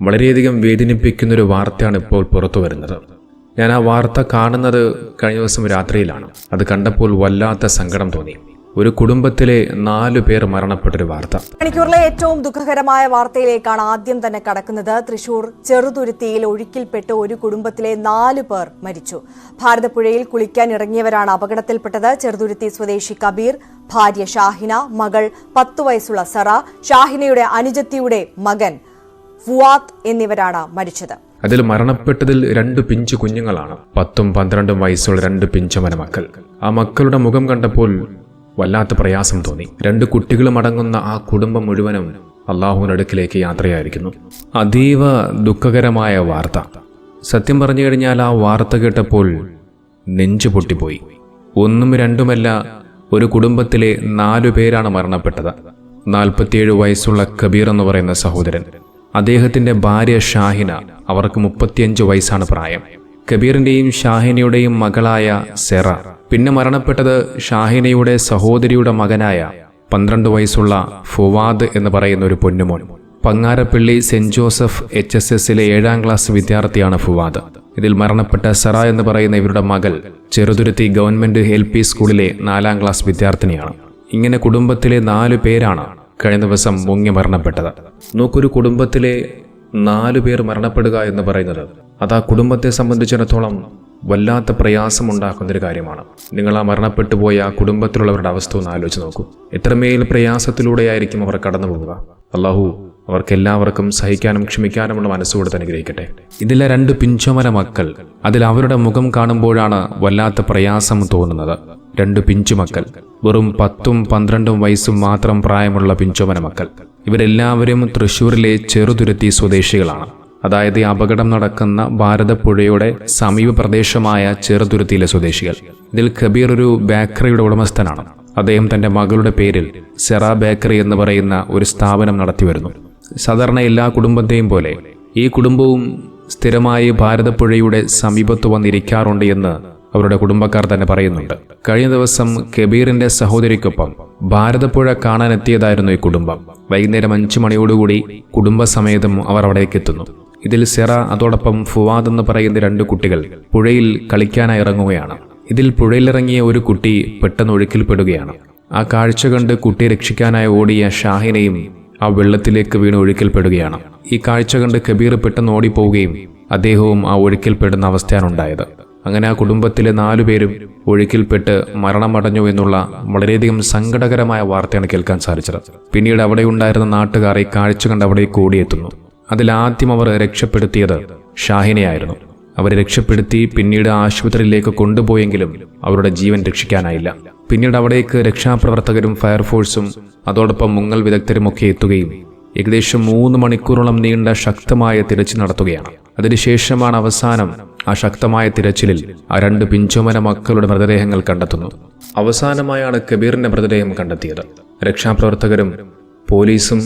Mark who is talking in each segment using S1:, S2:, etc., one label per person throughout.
S1: വളരെയധികം വേദനിപ്പിക്കുന്നൊരു വാർത്തയാണ് ഇപ്പോൾ പുറത്തു വരുന്നത്. ഞാൻ ആ വാർത്ത കാണുന്നത് കഴിഞ്ഞ ദിവസം രാത്രിയിലാണ്. അത് കണ്ടപ്പോൾ വല്ലാത്ത സങ്കടം തോന്നി. ഒരു കുടുംബത്തിലെ 4 പേർ മരണപ്പെട്ടൊരു വാർത്ത.
S2: മണിക്കൂറിലെ ഏറ്റവും ദുഃഖകരമായ വാർത്തയിലേക്കാണ് ആദ്യം തന്നെ കടക്കുന്നത്. തൃശൂർ ചെറുതുരുത്തിയിൽ ഒഴുക്കിൽപ്പെട്ട് ഒരു കുടുംബത്തിലെ 4 പേർ മരിച്ചു. ഭാരതപ്പുഴയിൽ കുളിക്കാൻ ഇറങ്ങിയവരാണ് അപകടത്തിൽപ്പെട്ടത്. ചെറുതുരുത്തി സ്വദേശി കബീർ, ഭാര്യ ഷാഹിന, മകൾ 10 വയസ്സുള്ള സറ, ഷാഹിനയുടെ അനുജത്തിയുടെ മകൻ ഫുവാദ് എന്നിവരാണ് മരിച്ചത്.
S1: അതിൽ മരണപ്പെട്ടതിൽ 2 പിഞ്ചു കുഞ്ഞുങ്ങളാണ്. 10ഉം 12ഉം വയസ്സുള്ള 2 പിഞ്ചമന മക്കൾ. ആ മക്കളുടെ മുഖം കണ്ടപ്പോൾ വല്ലാത്ത പ്രയാസം തോന്നി. 2 കുട്ടികളും അടങ്ങുന്ന ആ കുടുംബം മുഴുവനും അള്ളാഹുവിന്റെ അടുക്കിലേക്ക് യാത്രയായിരിക്കുന്നു. അതീവ ദുഃഖകരമായ വാർത്ത. സത്യം പറഞ്ഞു കഴിഞ്ഞാൽ ആ വാർത്ത കേട്ടപ്പോൾ നെഞ്ചു പൊട്ടിപ്പോയി. 1ഉം 2ഉമല്ല, ഒരു കുടുംബത്തിലെ 4 പേരാണ് മരണപ്പെട്ടത്. 47 വയസ്സുള്ള കബീർ എന്ന് പറയുന്ന സഹോദരൻ, അദ്ദേഹത്തിന്റെ ഭാര്യ ഷാഹിന, അവർക്ക് 35 വയസ്സാണ് പ്രായം. കബീറിന്റെയും ഷാഹിനയുടെയും മകളായ സെറ. പിന്നെ മരണപ്പെട്ടത് ഷാഹിനയുടെ സഹോദരിയുടെ മകനായ 12 വയസ്സുള്ള ഫുവാദ് എന്ന് പറയുന്ന ഒരു പൊന്നുമോൻ. പങ്ങാരപ്പള്ളി സെന്റ് ജോസഫ് HSSലെ 7ാം ക്ലാസ് വിദ്യാർത്ഥിയാണ് ഫുവാദ്. ഇതിൽ മരണപ്പെട്ട സെറ എന്ന് പറയുന്ന ഇവരുടെ മകൾ ചെറുതുരുത്തി ഗവൺമെന്റ് LP സ്കൂളിലെ 4ാം ക്ലാസ് വിദ്യാർത്ഥിനിയാണ്. ഇങ്ങനെ കുടുംബത്തിലെ 4 പേരാണ് കഴിഞ്ഞ ദിവസം മുങ്ങി മരണപ്പെട്ടത്. നോക്കൊരു കുടുംബത്തിലെ 4 പേർ മരണപ്പെടുക എന്ന് പറയുന്നത് അത് ആ കുടുംബത്തെ സംബന്ധിച്ചിടത്തോളം വല്ലാത്ത പ്രയാസമുണ്ടാക്കുന്നൊരു കാര്യമാണ്. നിങ്ങൾ ആ മരണപ്പെട്ടു പോയ ആ കുടുംബത്തിലുള്ളവരുടെ അവസ്ഥ ഒന്ന് ആലോചിച്ച് നോക്കൂ. എത്രമേൽ പ്രയാസത്തിലൂടെയായിരിക്കും അവർ കടന്നു പോവുക. അള്ളാഹു അവർക്കെല്ലാവർക്കും സഹിക്കാനും ക്ഷമിക്കാനുമുള്ള മനസ്സുകൊടുത്ത് അനുഗ്രഹിക്കട്ടെ. ഇതിലെ 2 പിഞ്ചോമന മക്കൾ, അതിൽ അവരുടെ മുഖം കാണുമ്പോഴാണ് വല്ലാത്ത പ്രയാസം തോന്നുന്നത്. 2 പിഞ്ചുമക്കൾ, വെറും 10ഉം 12ഉം വയസ്സും മാത്രം പ്രായമുള്ള പിഞ്ചോമന മക്കൾ. ഇവരെല്ലാവരും തൃശ്ശൂരിലെ ചെറുതുരുത്തി സ്വദേശികളാണ്. അതായത് ഈ അപകടം നടക്കുന്ന ഭാരതപ്പുഴയുടെ സമീപ പ്രദേശമായ ചെറുതുരുത്തിയിലെ സ്വദേശികൾ. ഇതിൽ കബീർ ഒരു ബേക്കറിയുടെ ഉടമസ്ഥനാണ്. അദ്ദേഹം തന്റെ മകളുടെ പേരിൽ സെറ ബേക്കറി എന്ന് പറയുന്ന ഒരു സ്ഥാപനം നടത്തിവരുന്നു. സാധാരണ എല്ലാ കുടുംബത്തെയും പോലെ ഈ കുടുംബവും സ്ഥിരമായി ഭാരതപ്പുഴയുടെ സമീപത്ത് വന്നിരിക്കാറുണ്ട് എന്ന് അവരുടെ കുടുംബക്കാർ തന്നെ പറയുന്നുണ്ട്. കഴിഞ്ഞ ദിവസം കബീറിന്റെ സഹോദരിക്കൊപ്പം ഭാരതപ്പുഴ കാണാനെത്തിയതായിരുന്നു ഈ കുടുംബം. വൈകുന്നേരം 5 മണിയോടുകൂടി കുടുംബസമേതം അവർ അവിടേക്ക് എത്തുന്നു. ഇതിൽ സെറ, അതോടൊപ്പം ഫുവാദ് എന്ന് പറയുന്ന 2 കുട്ടികൾ പുഴയിൽ കളിക്കാനായി ഇറങ്ങുകയാണ്. ഇതിൽ പുഴയിലിറങ്ങിയ ഒരു കുട്ടി പെട്ടെന്ന് ഒഴുക്കിൽപ്പെടുകയാണ്. ആ കാഴ്ച കണ്ട് കുട്ടിയെ രക്ഷിക്കാനായി ഓടിയ ഷാഹിനയും ആ വെള്ളത്തിലേക്ക് വീണ് ഒഴുക്കിൽപ്പെടുകയാണ്. ഈ കാഴ്ച കണ്ട് കബീർ പെട്ടെന്ന് ഓടിപ്പോവുകയും അദ്ദേഹവും ആ ഒഴുക്കിൽപ്പെടുന്ന അവസ്ഥയാണ് ഉണ്ടായത്. അങ്ങനെ ആ കുടുംബത്തിലെ 4 പേരും ഒഴുക്കിൽപ്പെട്ട് മരണമടഞ്ഞു എന്നുള്ള വളരെയധികം സങ്കടകരമായ വാർത്തയാണ് കേൾക്കാൻ സാധിച്ചത്. പിന്നീട് അവിടെ ഉണ്ടായിരുന്ന നാട്ടുകാർ ഈ കാഴ്ച കണ്ട് അവിടേക്ക് ഓടിയെത്തുന്നു. അതിലാദ്യം അവർ രക്ഷപ്പെടുത്തിയത് ഷാഹിനയായിരുന്നു. അവരെ രക്ഷപ്പെടുത്തി പിന്നീട് ആശുപത്രിയിലേക്ക് കൊണ്ടുപോയെങ്കിലും അവരുടെ ജീവൻ രക്ഷിക്കാനായില്ല. പിന്നീട് അവിടേക്ക് രക്ഷാപ്രവർത്തകരും ഫയർഫോഴ്സും അതോടൊപ്പം മുങ്ങൽ വിദഗ്ധരുമൊക്കെ എത്തുകയും ഏകദേശം 3 മണിക്കൂറോളം നീണ്ട ശക്തമായ തിരച്ചിൽ നടത്തുകയാണ്. അതിനുശേഷമാണ് അവസാനം ആ ശക്തമായ തിരച്ചിലിൽ ആ 2 പിഞ്ചോമന മക്കളുടെ മൃതദേഹങ്ങൾ കണ്ടെത്തുന്നു. അവസാനമായാണ് കബീറിന്റെ മൃതദേഹം കണ്ടെത്തിയത്. രക്ഷാപ്രവർത്തകരും പോലീസും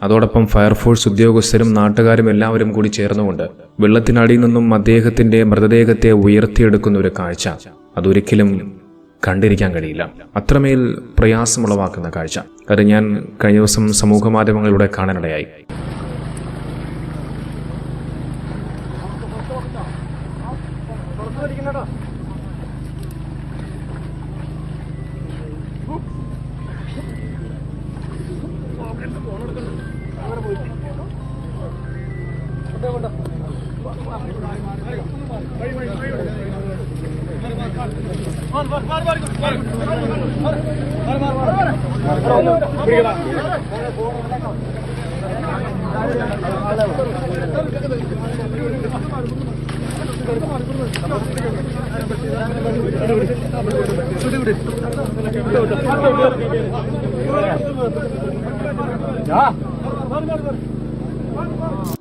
S1: അതോടൊപ്പം ഫയർഫോഴ്സ് ഉദ്യോഗസ്ഥരും നാട്ടുകാരും എല്ലാവരും കൂടി ചേർന്നുകൊണ്ട് വെള്ളത്തിനടിയിൽ നിന്നും അദ്ദേഹത്തിന്റെ മൃതദേഹത്തെ ഉയർത്തിയെടുക്കുന്ന ഒരു കാഴ്ച അതൊരിക്കലും കണ്ടിരിക്കാൻ കഴിയില്ല. അത്രമേൽ പ്രയാസമുളവാക്കുന്ന കാഴ്ച. അത് ഞാൻ കഴിഞ്ഞ ദിവസം സമൂഹ മാധ്യമങ്ങളിലൂടെ കാണാനിടയായി.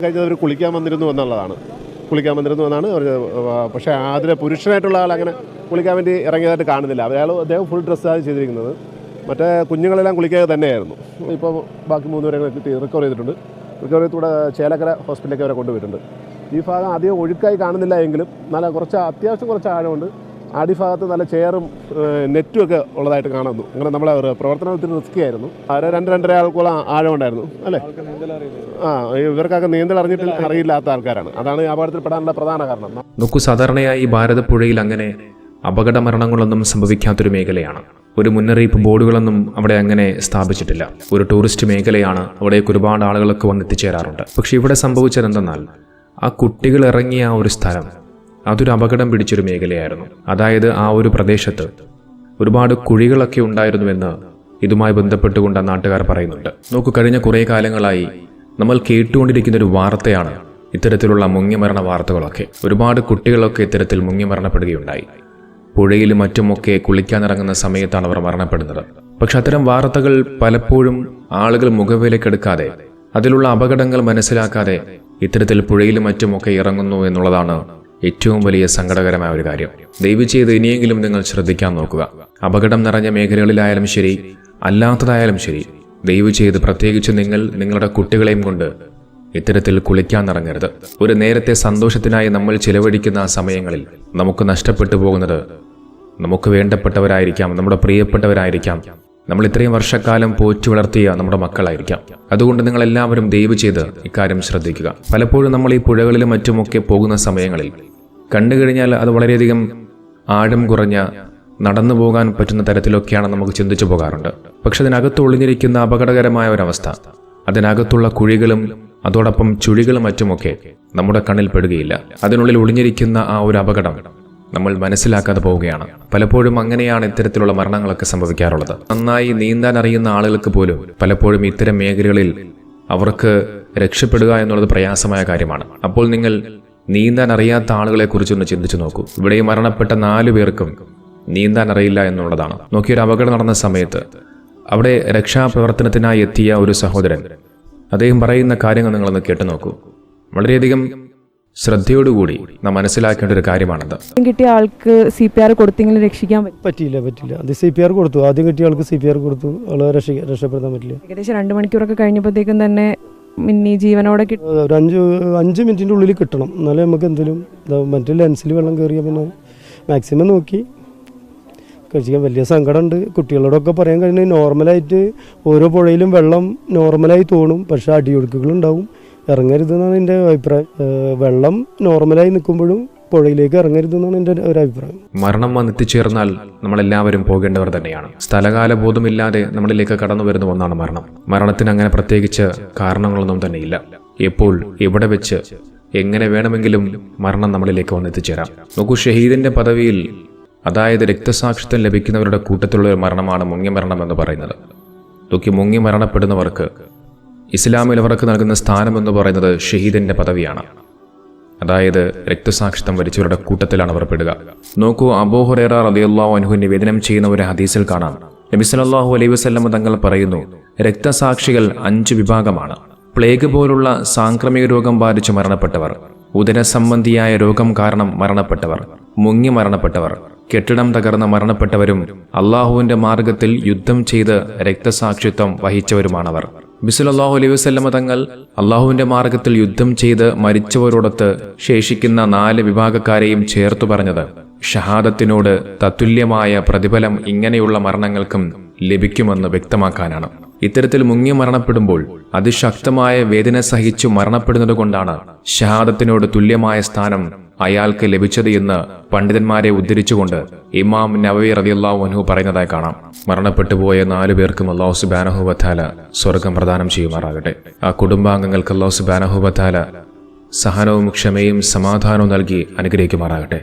S3: കഴിഞ്ഞവർ കുളിക്കാൻ വന്നിരുന്നു എന്നുള്ളതാണ്. പക്ഷേ അതിലെ പുരുഷനായിട്ടുള്ള ആൾ അങ്ങനെ കുളിക്കാൻ വേണ്ടി ഇറങ്ങിയതായിട്ട് കാണുന്നില്ല. അദ്ദേഹം ഫുൾ ഡ്രസ്സാണ് ചെയ്തിരിക്കുന്നത്. മറ്റേ കുഞ്ഞുങ്ങളെല്ലാം കുളിക്കാതെ തന്നെയായിരുന്നു. ഇപ്പോൾ ബാക്കി 3 പേരെ കിട്ടി റിക്കവർ ചെയ്തിട്ടുണ്ട്. റിക്കവർ ചെയ്തൂടെ ചേലക്കര ഹോസ്പിറ്റലിലേക്ക് അവരെ കൊണ്ടുപോയിട്ടുണ്ട്. ഈ ഭാഗം അധികം ഒഴുക്കായി കാണുന്നില്ല എങ്കിലും നല്ല അത്യാവശ്യം കുറച്ച് ആഴമുണ്ട്. അടിഭാഗത്ത് നല്ല ചെയറും നെറ്റും ഒക്കെ ഉള്ളതായിട്ട് കാണുന്നു. അങ്ങനെ നമ്മളെ പ്രവർത്തനം ഒത്തിരി റിസ്കി ആയിരുന്നു. 2-2.5 ആൾക്കോളം ആഴമുണ്ടായിരുന്നു അല്ലേ? ഇവർക്കൊക്കെ നീന്തൽ അറിയില്ലാത്ത ആൾക്കാരാണ്. അതാണ് ഈ അപകടത്തിൽപ്പെടാനുള്ള പ്രധാന കാരണം.
S1: നോക്കൂ, സാധാരണയായി ഭാരതപ്പുഴയിൽ അങ്ങനെ അപകട മരണങ്ങളൊന്നും സംഭവിക്കാത്തൊരു മേഖലയാണ്. ഒരു മുന്നറിയിപ്പ് ബോർഡുകളൊന്നും അവിടെ അങ്ങനെ സ്ഥാപിച്ചിട്ടില്ല. ഒരു ടൂറിസ്റ്റ് മേഖലയാണ്. അവിടേക്ക് ഒരുപാട് ആളുകളൊക്കെ വന്നെത്തിച്ചേരാറുണ്ട്. പക്ഷെ ഇവിടെ സംഭവിച്ചതെന്തെന്നാൽ ആ കുട്ടികൾ ഇറങ്ങിയ ആ ഒരു സ്ഥലം അതൊരു അപകടം പിടിച്ചൊരു മേഖലയായിരുന്നു. അതായത് ആ ഒരു പ്രദേശത്ത് ഒരുപാട് കുഴികളൊക്കെ ഉണ്ടായിരുന്നുവെന്ന് ഇതുമായി ബന്ധപ്പെട്ടുകൊണ്ട് നാട്ടുകാർ പറയുന്നുണ്ട്. നോക്കൂ, കഴിഞ്ഞ കുറേ കാലങ്ങളായി നമ്മൾ കേട്ടുകൊണ്ടിരിക്കുന്ന ഒരു വാർത്തയാണ് ഇത്തരത്തിലുള്ള മുങ്ങിമരണ വാർത്തകളൊക്കെ. ഒരുപാട് കുട്ടികളൊക്കെ ഇത്തരത്തിൽ മുങ്ങിമരണപ്പെടുകയുണ്ടായി. പുഴയിലും മറ്റുമൊക്കെ കുളിക്കാനിറങ്ങുന്ന സമയത്താണ് അവർ മരണപ്പെടുന്നത്. പക്ഷെ അത്തരം വാർത്തകൾ പലപ്പോഴും ആളുകൾ മുഖവിലക്കെടുക്കാതെ, അതിലുള്ള അപകടങ്ങൾ മനസ്സിലാക്കാതെ ഇത്തരത്തിൽ പുഴയിലും മറ്റുമൊക്കെ ഇറങ്ങുന്നു എന്നുള്ളതാണ് ഏറ്റവും വലിയ സങ്കടകരമായ ഒരു കാര്യം. ദയവ് ചെയ്ത് ഇനിയെങ്കിലും നിങ്ങൾ ശ്രദ്ധിക്കാൻ നോക്കുക. അപകടം നിറഞ്ഞ മേഖലകളിലായാലും ശരി, അല്ലാത്തതായാലും ശരി, ദയവ് ചെയ്ത് പ്രത്യേകിച്ച് നിങ്ങളുടെ കുട്ടികളെയും കൊണ്ട് ഇത്തരത്തിൽ കുളിക്കാനിറങ്ങരുത്. ഒരു നേരത്തെ സന്തോഷത്തിനായി നമ്മൾ ചിലവഴിക്കുന്ന ആ സമയങ്ങളിൽ നമുക്ക് നഷ്ടപ്പെട്ടു പോകുന്നത് നമുക്ക് വേണ്ടപ്പെട്ടവരായിരിക്കാം, നമ്മുടെ പ്രിയപ്പെട്ടവരായിരിക്കാം, നമ്മൾ ഇത്രയും വർഷക്കാലം പോറ്റി വളർത്തിയ നമ്മുടെ മക്കളായിരിക്കാം. അതുകൊണ്ട് നിങ്ങളെല്ലാവരും ദയവ് ചെയ്ത് ഇക്കാര്യം ശ്രദ്ധിക്കുക. പലപ്പോഴും നമ്മൾ ഈ പുഴകളിലും മറ്റുമൊക്കെ പോകുന്ന സമയങ്ങളിൽ കണ്ടു കഴിഞ്ഞാൽ അത് വളരെയധികം ആഴം കുറഞ്ഞ നടന്നു പോകാൻ പറ്റുന്ന തരത്തിലൊക്കെയാണ് നമുക്ക് ചിന്തിച്ചു പോകാറുണ്ട്. പക്ഷെ അതിനകത്ത് ഒളിഞ്ഞിരിക്കുന്ന അപകടകരമായ ഒരവസ്ഥ, അതിനകത്തുള്ള കുഴികളും അതോടൊപ്പം ചുഴികളും മറ്റുമൊക്കെ നമ്മുടെ കണ്ണിൽ പെടുകയില്ല. അതിനുള്ളിൽ ഒളിഞ്ഞിരിക്കുന്ന ആ ഒരു അപകടം നമ്മൾ മനസ്സിലാക്കാതെ പോവുകയാണ്. പലപ്പോഴും അങ്ങനെയാണ് ഇത്തരത്തിലുള്ള മരണങ്ങളൊക്കെ സംഭവിക്കാറുള്ളത്. നന്നായി നീന്താൻ അറിയുന്ന ആളുകൾക്ക് പോലും പലപ്പോഴും ഇത്തരം മേഖലകളിൽ അവർക്ക് രക്ഷപ്പെടുക എന്നുള്ളത് പ്രയാസമായ കാര്യമാണ്. അപ്പോൾ നിങ്ങൾ നീന്താൻ അറിയാത്ത ആളുകളെ കുറിച്ചൊന്ന് ചിന്തിച്ചു നോക്കൂ. ഇവിടെ മരണപ്പെട്ട 4 പേർക്കും നീന്താൻ അറിയില്ല എന്നുള്ളതാണ്. നോക്കിയൊരു അപകടം നടന്ന സമയത്ത് അവിടെ രക്ഷാപ്രവർത്തനത്തിനായി എത്തിയ ഒരു സഹോദരൻ, അദ്ദേഹം പറയുന്ന കാര്യങ്ങൾ നിങ്ങളൊന്ന് കേട്ടു നോക്കൂ. വളരെയധികം ശ്രദ്ധയോടുകൂടി നാം മനസ്സിലാക്കേണ്ട ഒരു കാര്യമാണത്.
S4: കിട്ടിയ ആൾക്ക് CPR കൊടുത്തെങ്കിലും രക്ഷിക്കാൻ
S5: പറ്റിയില്ല. അത് CPR കൊടുത്തു. ആദ്യം കിട്ടിയ ആൾക്ക് CPR കൊടുത്തു. ആളെ രക്ഷപ്പെടുത്താൻ പറ്റില്ല.
S4: ഏകദേശം 2 മണിക്കൂറൊക്കെ കഴിഞ്ഞപ്പോഴത്തേക്കും തന്നെ മിന്നി ജീവനോടെ
S5: ഒരു 5 മിനിറ്റിൻ്റെ ഉള്ളിൽ കിട്ടണം. എന്നാലേ നമുക്ക് എന്തെങ്കിലും മറ്റു ലെൻസിൽ വെള്ളം കയറിയാൽ പിന്നെ മാക്സിമം നോക്കി കഴിക്കാൻ. വലിയ സങ്കടമുണ്ട്. കുട്ടികളോടൊക്കെ പറയാൻ കഴിഞ്ഞാൽ നോർമലായിട്ട് ഓരോ പുഴയിലും വെള്ളം നോർമലായി തോന്നും, പക്ഷേ അടിയൊഴുക്കുകളുണ്ടാവും. ഇറങ്ങരുതെന്നാണ് എൻ്റെ അഭിപ്രായം. വെള്ളം നോർമലായി നിൽക്കുമ്പോഴും പുഴയിലേക്ക് ഇറങ്ങരുതെന്നാണ് എൻ്റെ ഒരു അഭിപ്രായം.
S1: മരണം വന്നെത്തിച്ചേർന്നാൽ നമ്മളെല്ലാവരും പോകേണ്ടവർ തന്നെയാണ്. സ്ഥലകാല ബോധമില്ലാതെ നമ്മളിലേക്ക് കടന്നു വരുന്ന ഒന്നാണ് മരണം. മരണത്തിന് അങ്ങനെ പ്രത്യേകിച്ച് കാരണങ്ങളൊന്നും തന്നെയില്ല. എപ്പോൾ എവിടെ വെച്ച് എങ്ങനെ വേണമെങ്കിലും മരണം നമ്മളിലേക്ക് വന്നെത്തിച്ചേരാം. നോക്കൂ, ഷഹീദിന്റെ പദവിയിൽ, അതായത് രക്തസാക്ഷിത്വം ലഭിക്കുന്നവരുടെ കൂട്ടത്തിലുള്ള ഒരു മരണമാണ് മുങ്ങിമരണം എന്ന് പറയുന്നത്. നോക്കി, മുങ്ങി മരണപ്പെടുന്നവർക്ക് ഇസ്ലാമിൽ അവർക്ക് നൽകുന്ന സ്ഥാനം എന്ന് പറയുന്നത് ഷഹീദിന്റെ പദവിയാണ്. അതായത് രക്തസാക്ഷിത്വം വരിച്ചവരുടെ കൂട്ടത്തിലാണ് അവർ പെടുക. നോക്കൂ, അബൂ ഹുറൈറ റളിയല്ലാഹു അൻഹു നിവേദനം ചെയ്യുന്ന ഒരു ഹദീസിൽ കാണാം, നബി സല്ലല്ലാഹു അലൈഹി വസല്ലം തങ്ങൾ പറയുന്നു, രക്തസാക്ഷികൾ 5 വിഭാഗമാണ്. പ്ലേഗ് പോലുള്ള സാംക്രമിക രോഗം ബാധിച്ച് മരണപ്പെട്ടവർ, ഉദരസംബന്ധിയായ രോഗം കാരണം മരണപ്പെട്ടവർ, മുങ്ങി മരണപ്പെട്ടവർ, കെട്ടിടം തകർന്ന് മരണപ്പെട്ടവരും അള്ളാഹുവിന്റെ മാർഗത്തിൽ യുദ്ധം ചെയ്ത് രക്തസാക്ഷിത്വം വഹിച്ചവരുമാണവർ. നബി സല്ലല്ലാഹു അലൈഹി വസല്ലം തങ്ങൾ അള്ളാഹുവിന്റെ മാർഗത്തിൽ യുദ്ധം ചെയ്ത് മരിച്ചവരോടൊത്ത് ശേഷിക്കുന്ന 4 വിഭാഗക്കാരെയും ചേർത്തു പറഞ്ഞത് ഷഹാദത്തിനോട് തത്തുല്യമായ പ്രതിഫലം ഇങ്ങനെയുള്ള മരണങ്ങൾക്കും ലഭിക്കുമെന്ന് വ്യക്തമാക്കാനാണ്. ഇത്തരത്തിൽ മുങ്ങി മരണപ്പെടുമ്പോൾ അതിശക്തമായ വേദന സഹിച്ചു മരണപ്പെടുന്നത് കൊണ്ടാണ് ഷഹാദത്തിനോട് തുല്യമായ സ്ഥാനം അയാൾക്ക് ലഭിച്ചത് എന്ന് പണ്ഡിതന്മാരെ ഉദ്ധരിച്ചുകൊണ്ട് ഇമാം നവവി റളിയല്ലാഹു അൻഹു പറയുന്നതായി കാണാം. മരണപ്പെട്ടുപോയ 4 പേർക്കും അല്ലാഹു സുബ്ഹാനഹു വ തആല സ്വർഗം പ്രദാനം ചെയ്യുമാറാകട്ടെ. ആ കുടുംബാംഗങ്ങൾക്ക് അല്ലാഹു സുബ്ഹാനഹു വ തആല സഹനവും ക്ഷമയും സമാധാനവും നൽകി അനുഗ്രഹിക്കുമാറാകട്ടെ.